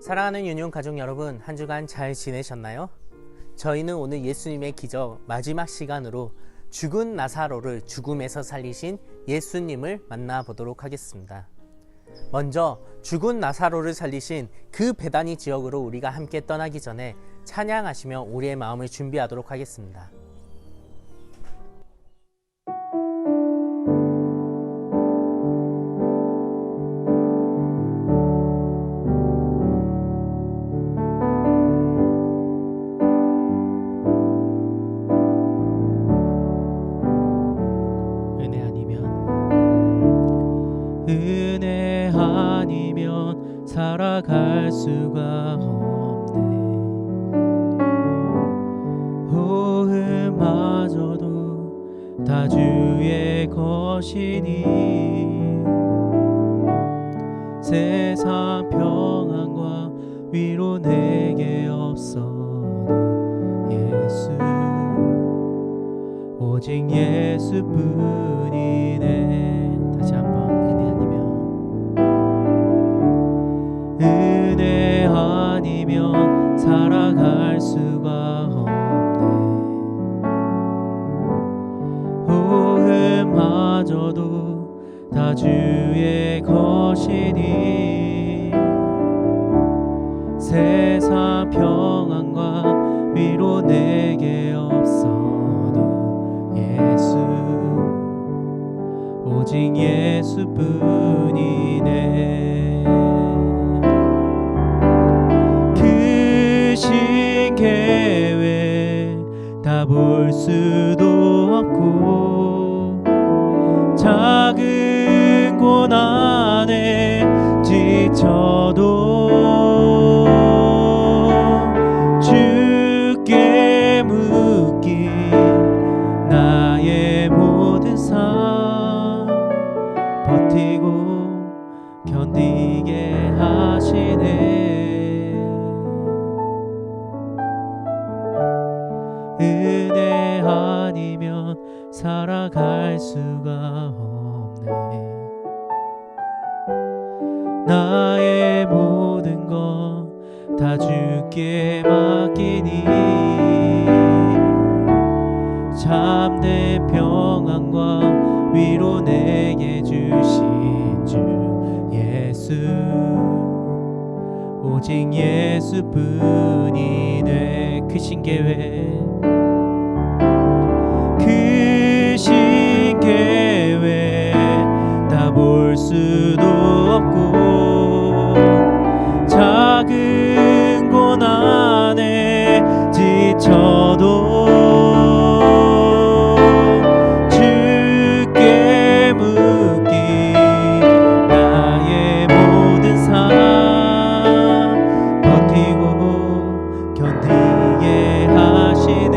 사랑하는 유년 가족 여러분, 한 주간 잘 지내셨나요? 저희는 오늘 예수님의 기적 마지막 시간으로 죽은 나사로를 죽음에서 살리신 예수님을 만나보도록 하겠습니다. 먼저 죽은 나사로를 살리신 그 베다니 지역으로 우리가 함께 떠나기 전에 찬양하시며 우리의 마음을 준비하도록 하겠습니다. 은혜 아니면 살아갈 수가 없네. 호흡마저도 다 주의 것이니 세상 평안과 위로 내게 없어도 예수, 오직 예수뿐이네. 다시 한번 은혜 아니면 살아갈 수가 없네. 호흡마저도 다 주의 것이니 세상 평안과 위로 내게 없어도 예수, 오직 예수뿐이네. 계획 다 볼 수도 없고 작은 고난에 지쳐도 주께 묻기 나의 모든 삶 버티고 견디게 하시네. 은혜 아니면 살아갈 수가 없네. 나의 모든 것 다 주께 맡기니 참된 평안과 위로 내게 주신 주 예수, 오직 예수뿐이네. 크신 계획 다 볼 수도 없고 작은 고난에 지쳐도 주께 묻기 나의 모든 삶 버티고 견디게 하시네.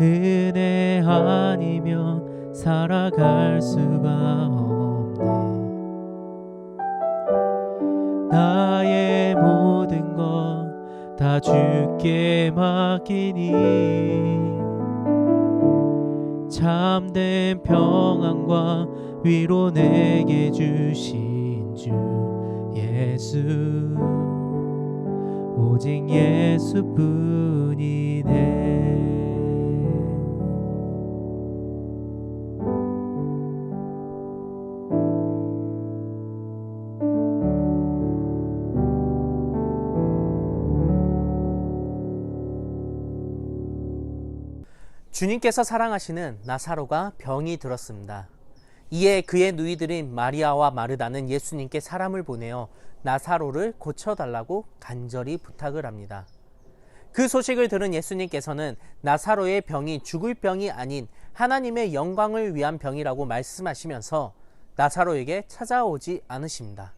은혜 아니면 살아갈 수가 없네. 나의 모든 것 다 주께 맡기니 참된 평안과 위로 내게 주신 주 예수, 오직 예수뿐이네. 주님께서 사랑하시는 나사로가 병이 들었습니다. 이에 그의 누이들인 마리아와 마르다는 예수님께 사람을 보내어 나사로를 고쳐달라고 간절히 부탁을 합니다. 그 소식을 들은 예수님께서는 나사로의 병이 죽을 병이 아닌 하나님의 영광을 위한 병이라고 말씀하시면서 나사로에게 찾아오지 않으십니다.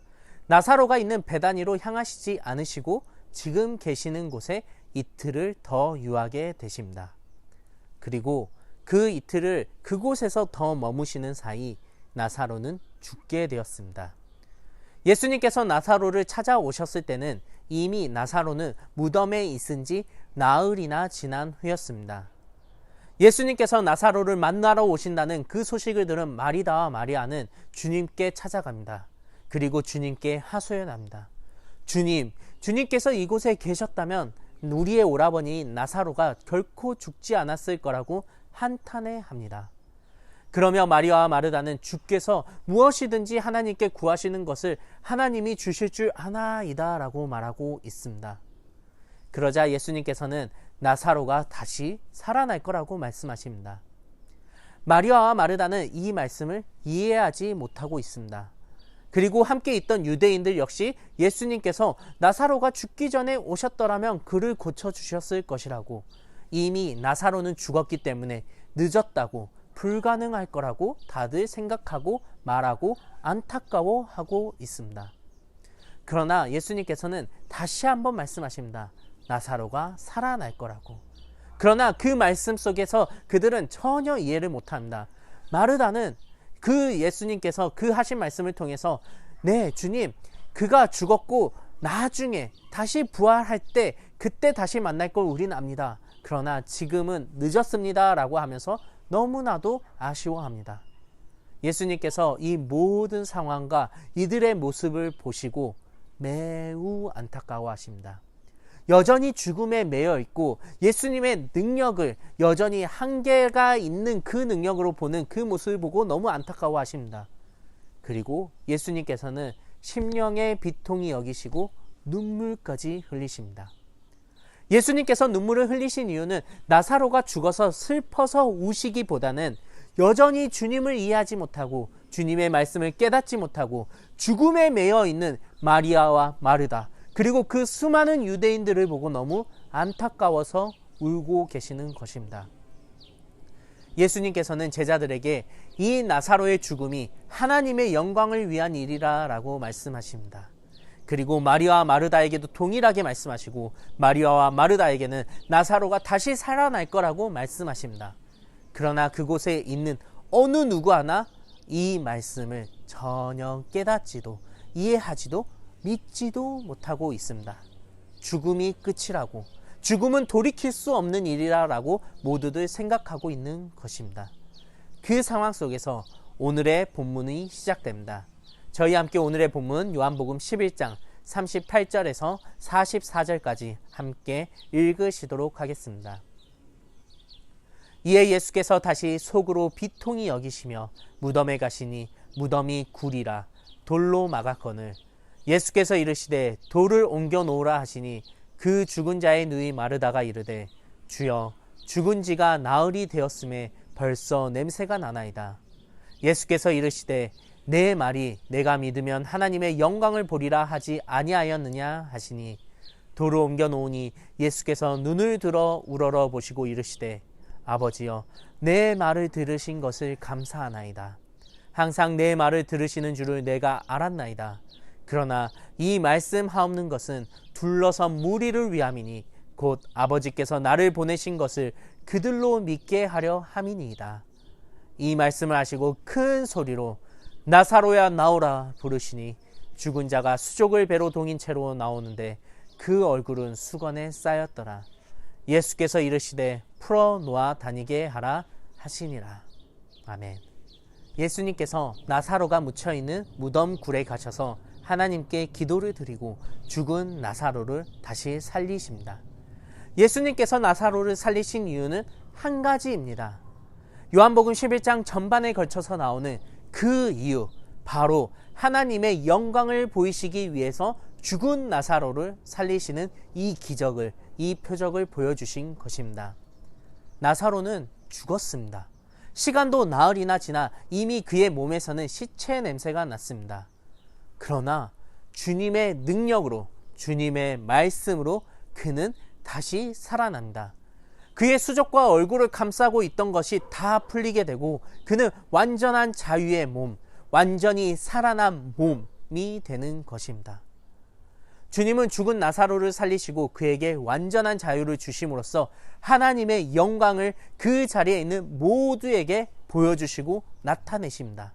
나사로가 있는 베다니로 향하시지 않으시고 지금 계시는 곳에 이틀을 더 유하게 되십니다. 그리고 그 이틀을 그곳에서 더 머무시는 사이 나사로는 죽게 되었습니다. 예수님께서 나사로를 찾아오셨을 때는 이미 나사로는 무덤에 있은 지 나흘이나 지난 후였습니다. 예수님께서 나사로를 만나러 오신다는 그 소식을 들은 마리다와 마리아는 주님께 찾아갑니다. 그리고 주님께 하소연합니다. 주님께서 이곳에 계셨다면 우리의 오라버니 나사로가 결코 죽지 않았을 거라고 한탄해합니다. 그러며 마리아와 마르다는 주께서 무엇이든지 하나님께 구하시는 것을 하나님이 주실 줄 아나이다 라고 말하고 있습니다. 그러자 예수님께서는 나사로가 다시 살아날 거라고 말씀하십니다. 마리아와 마르다는 이 말씀을 이해하지 못하고 있습니다. 그리고 함께 있던 유대인들 역시 예수님께서 나사로가 죽기 전에 오셨더라면 그를 고쳐주셨을 것이라고, 이미 나사로는 죽었기 때문에 늦었다고, 불가능할 거라고 다들 생각하고 말하고 안타까워하고 있습니다. 그러나 예수님께서는 다시 한번 말씀하십니다. 나사로가 살아날 거라고. 그러나 그 말씀 속에서 그들은 전혀 이해를 못합니다. 마르다는 그 예수님께서 그 하신 말씀을 통해서 네 주님, 그가 죽었고 나중에 다시 부활할 때 그때 다시 만날 걸 우리는 압니다. 그러나 지금은 늦었습니다 라고 하면서 너무나도 아쉬워합니다. 예수님께서 이 모든 상황과 이들의 모습을 보시고 매우 안타까워하십니다. 여전히 죽음에 매여 있고 예수님의 능력을 여전히 한계가 있는 그 능력으로 보는 그 모습을 보고 너무 안타까워하십니다. 그리고 예수님께서는 심령의 비통이 여기시고 눈물까지 흘리십니다. 예수님께서 눈물을 흘리신 이유는 나사로가 죽어서 슬퍼서 우시기보다는 여전히 주님을 이해하지 못하고 주님의 말씀을 깨닫지 못하고 죽음에 매여 있는 마리아와 마르다, 그리고 그 수많은 유대인들을 보고 너무 안타까워서 울고 계시는 것입니다. 예수님께서는 제자들에게 이 나사로의 죽음이 하나님의 영광을 위한 일이라 라고 말씀하십니다. 그리고 마리아와 마르다에게도 동일하게 말씀하시고 마리아와 마르다에게는 나사로가 다시 살아날 거라고 말씀하십니다. 그러나 그곳에 있는 어느 누구 하나 이 말씀을 전혀 깨닫지도 이해하지도 믿지도 못하고 있습니다. 죽음이 끝이라고, 죽음은 돌이킬 수 없는 일이라고 모두들 생각하고 있는 것입니다. 그 상황 속에서 오늘의 본문이 시작됩니다. 저희 함께 오늘의 본문 요한복음 11장 38절에서 44절까지 함께 읽으시도록 하겠습니다. 이에 예수께서 다시 속으로 비통히 여기시며 무덤에 가시니 무덤이 굴이라 돌로 막았거늘 예수께서 이르시되 돌을 옮겨 놓으라 하시니 그 죽은 자의 누이 마르다가 이르되 주여 죽은 지가 나흘이 되었음에 벌써 냄새가 나나이다. 예수께서 이르시되 내 말이 내가 믿으면 하나님의 영광을 보리라 하지 아니하였느냐 하시니 돌을 옮겨 놓으니 예수께서 눈을 들어 우러러 보시고 이르시되 아버지여 내 말을 들으신 것을 감사하나이다. 항상 내 말을 들으시는 줄을 내가 알았나이다. 그러나 이 말씀하옵는 것은 둘러선 무리를 위함이니 곧 아버지께서 나를 보내신 것을 그들로 믿게 하려 함이니이다. 이 말씀을 하시고 큰 소리로 나사로야 나오라 부르시니 죽은 자가 수족을 배로 동인 채로 나오는데 그 얼굴은 수건에 쌓였더라. 예수께서 이르시되 풀어 놓아 다니게 하라 하시니라. 아멘. 예수님께서 나사로가 묻혀있는 무덤 굴에 가셔서 하나님께 기도를 드리고 죽은 나사로를 다시 살리십니다. 예수님께서 나사로를 살리신 이유는 한 가지입니다. 요한복음 11장 전반에 걸쳐서 나오는 그 이유, 바로 하나님의 영광을 보이시기 위해서 죽은 나사로를 살리시는 이 기적을, 이 표적을 보여주신 것입니다. 나사로는 죽었습니다. 시간도 나흘이나 지나 이미 그의 몸에서는 시체 냄새가 났습니다. 그러나 주님의 능력으로, 주님의 말씀으로 그는 다시 살아난다. 그의 수족과 얼굴을 감싸고 있던 것이 다 풀리게 되고 그는 완전한 자유의 몸, 완전히 살아난 몸이 되는 것입니다. 주님은 죽은 나사로를 살리시고 그에게 완전한 자유를 주심으로써 하나님의 영광을 그 자리에 있는 모두에게 보여주시고 나타내십니다.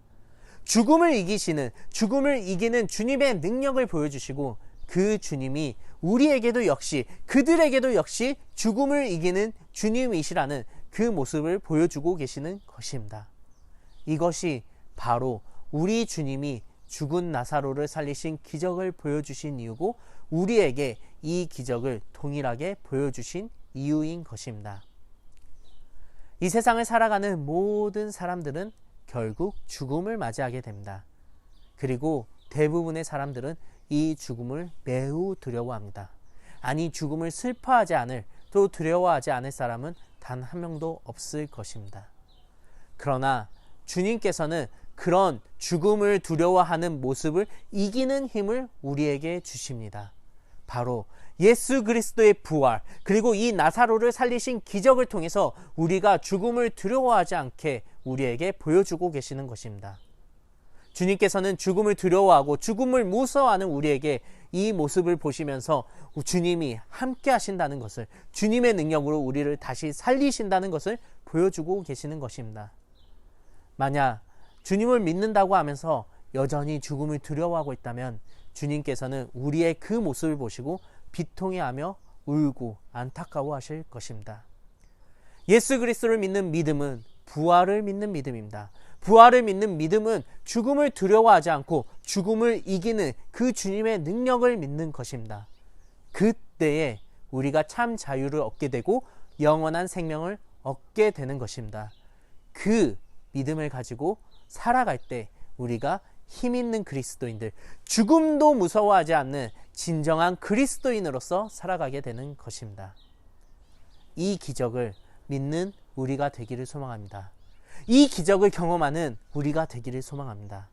죽음을 이기는 주님의 능력을 보여주시고 그 주님이 우리에게도 역시, 그들에게도 역시 죽음을 이기는 주님이시라는 그 모습을 보여주고 계시는 것입니다. 이것이 바로 우리 주님이 죽은 나사로를 살리신 기적을 보여주신 이유고 우리에게 이 기적을 동일하게 보여주신 이유인 것입니다. 이 세상을 살아가는 모든 사람들은 결국 죽음을 맞이하게 됩니다. 그리고 대부분의 사람들은 이 죽음을 매우 두려워합니다. 아니, 죽음을 슬퍼하지 않을, 또 두려워하지 않을 사람은 단 한 명도 없을 것입니다. 그러나 주님께서는 그런 죽음을 두려워하는 모습을 이기는 힘을 우리에게 주십니다. 바로 예수 그리스도의 부활, 그리고 이 나사로를 살리신 기적을 통해서 우리가 죽음을 두려워하지 않게 우리에게 보여주고 계시는 것입니다. 주님께서는 죽음을 두려워하고 죽음을 무서워하는 우리에게 이 모습을 보시면서 주님이 함께 하신다는 것을, 주님의 능력으로 우리를 다시 살리신다는 것을 보여주고 계시는 것입니다. 만약 주님을 믿는다고 하면서 여전히 죽음을 두려워하고 있다면 주님께서는 우리의 그 모습을 보시고 비통해하며 울고 안타까워하실 것입니다. 예수 그리스도를 믿는 믿음은 부활을 믿는 믿음입니다. 부활을 믿는 믿음은 죽음을 두려워하지 않고 죽음을 이기는 그 주님의 능력을 믿는 것입니다. 그때에 우리가 참 자유를 얻게 되고 영원한 생명을 얻게 되는 것입니다. 그 믿음을 가지고 살아갈 때 우리가 힘 있는 그리스도인들, 죽음도 무서워하지 않는 진정한 그리스도인으로서 살아가게 되는 것입니다. 이 기적을 믿는 우리가 되기를 소망합니다. 이 기적을 경험하는 우리가 되기를 소망합니다.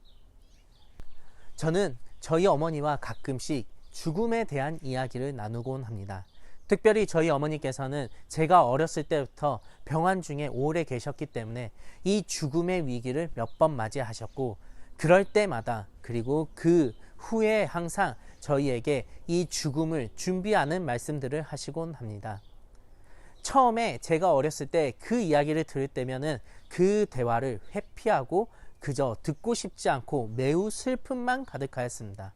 저는 저희 어머니와 가끔씩 죽음에 대한 이야기를 나누곤 합니다. 특별히 저희 어머니께서는 제가 어렸을 때부터 병환 중에 오래 계셨기 때문에 이 죽음의 위기를 몇 번 맞이하셨고, 그럴 때마다, 그리고 그 후에 항상 저희에게 이 죽음을 준비하는 말씀들을 하시곤 합니다. 처음에 제가 어렸을 때 그 이야기를 들을 때면은 그 대화를 회피하고 그저 듣고 싶지 않고 매우 슬픔만 가득하였습니다.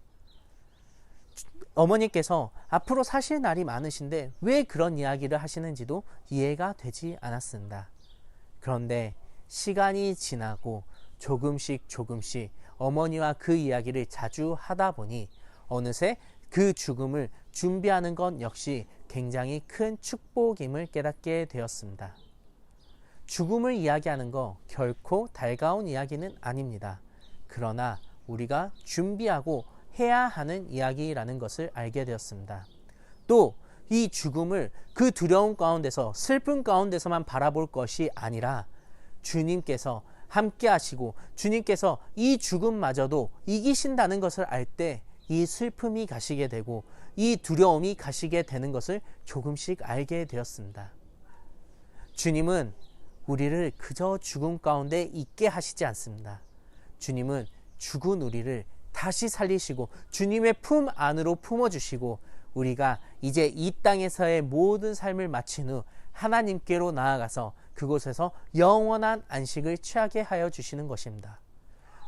어머니께서 앞으로 사실 날이 많으신데 왜 그런 이야기를 하시는지도 이해가 되지 않았습니다. 그런데 시간이 지나고 조금씩 어머니와 그 이야기를 자주 하다 보니 어느새 그 죽음을 준비하는 것 역시 굉장히 큰 축복임을 깨닫게 되었습니다. 죽음을 이야기하는 거 결코 달가운 이야기는 아닙니다. 그러나 우리가 준비하고 해야 하는 이야기라는 것을 알게 되었습니다. 또 이 죽음을 그 두려움 가운데서, 슬픔 가운데서만 바라볼 것이 아니라 주님께서 함께 하시고 주님께서 이 죽음마저도 이기신다는 것을 알 때 이 슬픔이 가시게 되고 이 두려움이 가시게 되는 것을 조금씩 알게 되었습니다. 주님은 우리를 그저 죽음 가운데 있게 하시지 않습니다. 주님은 죽은 우리를 다시 살리시고 주님의 품 안으로 품어주시고 우리가 이제 이 땅에서의 모든 삶을 마친 후 하나님께로 나아가서 그곳에서 영원한 안식을 취하게 하여 주시는 것입니다.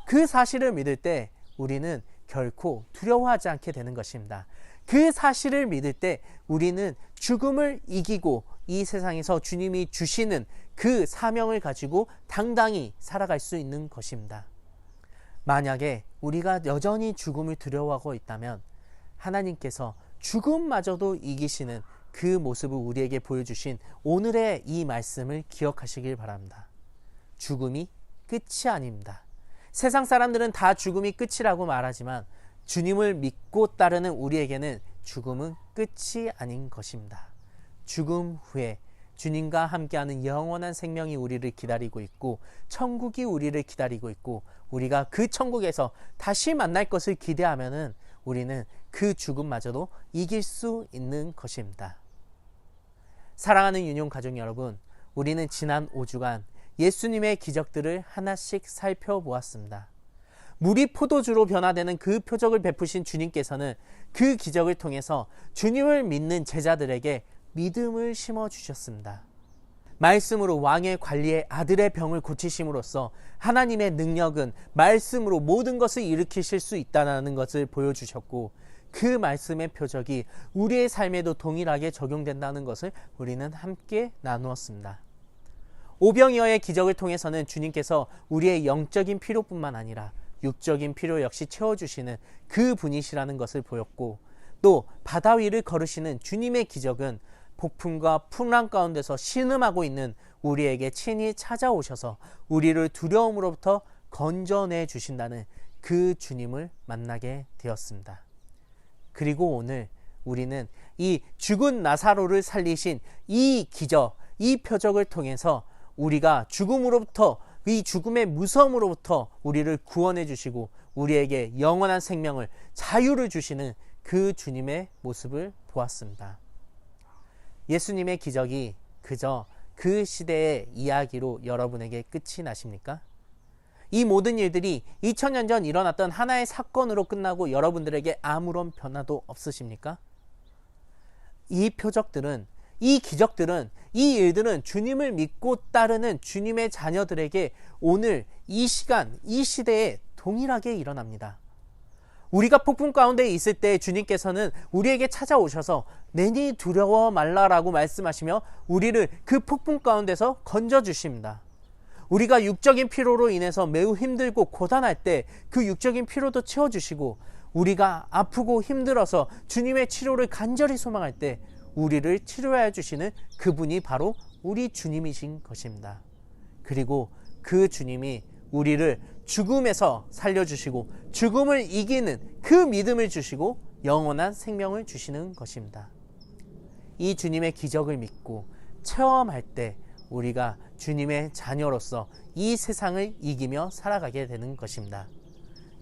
그 사실을 믿을 때 우리는 결코 두려워하지 않게 되는 것입니다. 그 사실을 믿을 때 우리는 죽음을 이기고 이 세상에서 주님이 주시는 그 사명을 가지고 당당히 살아갈 수 있는 것입니다. 만약에 우리가 여전히 죽음을 두려워하고 있다면 하나님께서 죽음마저도 이기시는 그 모습을 우리에게 보여주신 오늘의 이 말씀을 기억하시길 바랍니다. 죽음이 끝이 아닙니다. 세상 사람들은 다 죽음이 끝이라고 말하지만 주님을 믿고 따르는 우리에게는 죽음은 끝이 아닌 것입니다. 죽음 후에 주님과 함께하는 영원한 생명이 우리를 기다리고 있고 천국이 우리를 기다리고 있고 우리가 그 천국에서 다시 만날 것을 기대하면은 우리는 그 죽음마저도 이길 수 있는 것입니다. 사랑하는 유년 가족 여러분, 우리는 지난 5주간 예수님의 기적들을 하나씩 살펴보았습니다. 물이 포도주로 변화되는 그 표적을 베푸신 주님께서는 그 기적을 통해서 주님을 믿는 제자들에게 믿음을 심어주셨습니다. 말씀으로 왕의 관리의 아들의 병을 고치심으로써 하나님의 능력은 말씀으로 모든 것을 일으키실 수 있다는 것을 보여주셨고 그 말씀의 표적이 우리의 삶에도 동일하게 적용된다는 것을 우리는 함께 나누었습니다. 오병이어의 기적을 통해서는 주님께서 우리의 영적인 필요뿐만 아니라 육적인 필요 역시 채워주시는 그 분이시라는 것을 보였고, 또 바다 위를 걸으시는 주님의 기적은 폭풍과 풍랑 가운데서 신음하고 있는 우리에게 친히 찾아오셔서 우리를 두려움으로부터 건져내 주신다는 그 주님을 만나게 되었습니다. 그리고 오늘 우리는 이 죽은 나사로를 살리신 이 기적, 이 표적을 통해서 우리가 죽음으로부터, 이 죽음의 무서움으로부터 우리를 구원해 주시고 우리에게 영원한 생명을, 자유를 주시는 그 주님의 모습을 보았습니다. 예수님의 기적이 그저 그 시대의 이야기로 여러분에게 끝이 나십니까? 이 모든 일들이 2000년 전 일어났던 하나의 사건으로 끝나고 여러분들에게 아무런 변화도 없으십니까? 이 표적들은, 이 기적들은, 이 일들은 주님을 믿고 따르는 주님의 자녀들에게 오늘 이 시간, 이 시대에 동일하게 일어납니다. 우리가 폭풍 가운데 있을 때 주님께서는 우리에게 찾아오셔서 내니 두려워 말라라고 말씀하시며 우리를 그 폭풍 가운데서 건져주십니다. 우리가 육적인 피로로 인해서 매우 힘들고 고단할 때 그 육적인 피로도 채워주시고, 우리가 아프고 힘들어서 주님의 치료를 간절히 소망할 때 우리를 치료해 주시는 그분이 바로 우리 주님이신 것입니다. 그리고 그 주님이 우리를 죽음에서 살려주시고 죽음을 이기는 그 믿음을 주시고 영원한 생명을 주시는 것입니다. 이 주님의 기적을 믿고 체험할 때 우리가 주님의 자녀로서 이 세상을 이기며 살아가게 되는 것입니다.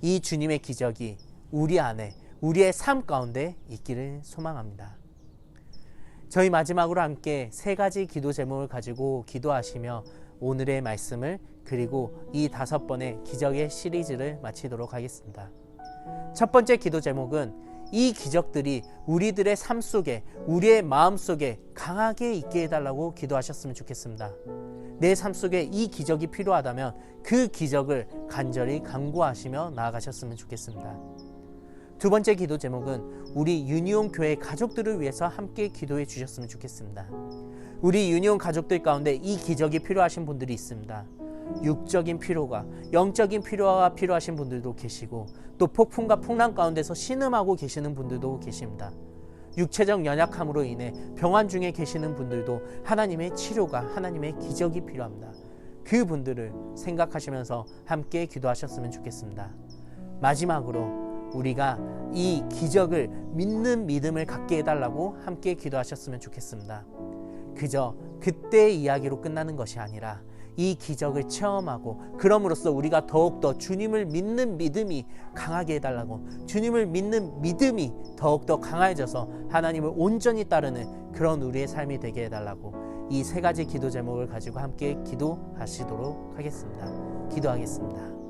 이 주님의 기적이 우리 안에, 우리의 삶 가운데 있기를 소망합니다. 저희 마지막으로 함께 세 가지 기도 제목을 가지고 기도하시며 오늘의 말씀을, 그리고 이 5번의 기적의 시리즈를 마치도록 하겠습니다. 첫 번째 기도 제목은 이 기적들이 우리들의 삶 속에, 우리의 마음 속에 강하게 있게 해달라고 기도하셨으면 좋겠습니다. 내 삶 속에 이 기적이 필요하다면 그 기적을 간절히 간구하시며 나아가셨으면 좋겠습니다. 두 번째 기도 제목은 우리 유니온 교회 가족들을 위해서 함께 기도해 주셨으면 좋겠습니다. 우리 유니온 가족들 가운데 이 기적이 필요하신 분들이 있습니다. 육적인 필요가, 영적인 필요가 필요하신 분들도 계시고, 또 폭풍과 풍랑 가운데서 신음하고 계시는 분들도 계십니다. 육체적 연약함으로 인해 병환 중에 계시는 분들도 하나님의 치료가, 하나님의 기적이 필요합니다. 그분들을 생각하시면서 함께 기도하셨으면 좋겠습니다. 마지막으로 우리가 이 기적을 믿는 믿음을 갖게 해달라고 함께 기도하셨으면 좋겠습니다. 그저 그때의 이야기로 끝나는 것이 아니라 이 기적을 체험하고, 그럼으로써 우리가 더욱더 주님을 믿는 믿음이 강하게 해달라고, 주님을 믿는 믿음이 더욱더 강해져서 하나님을 온전히 따르는 그런 우리의 삶이 되게 해달라고, 이 세 가지 기도 제목을 가지고 함께 기도하시도록 하겠습니다. 기도하겠습니다.